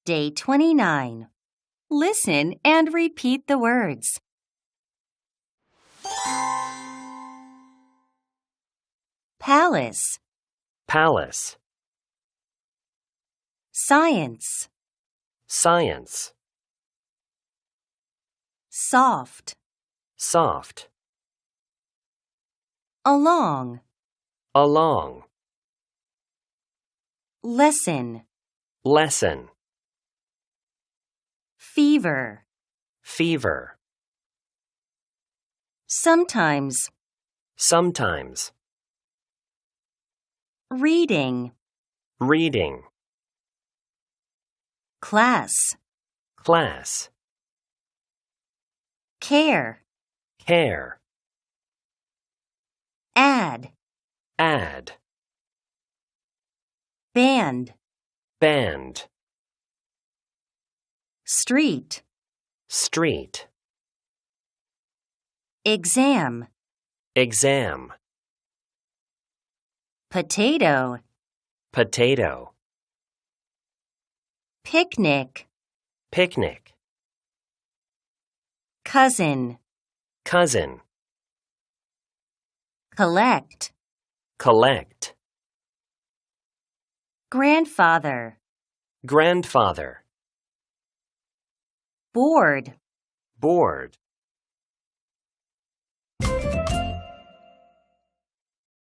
Day 29. Listen and repeat the words. Palace, Palace, science, science, soft, soft, along, along, lesson, lesson, fever, fever, sometimes, sometimes, reading, reading, class, class, care, care, add, add, band, band, street, street, exam, exam, potato, potato, picnic, picnic, cousin, cousin, collect, collect, grandfather, grandfather, board. board.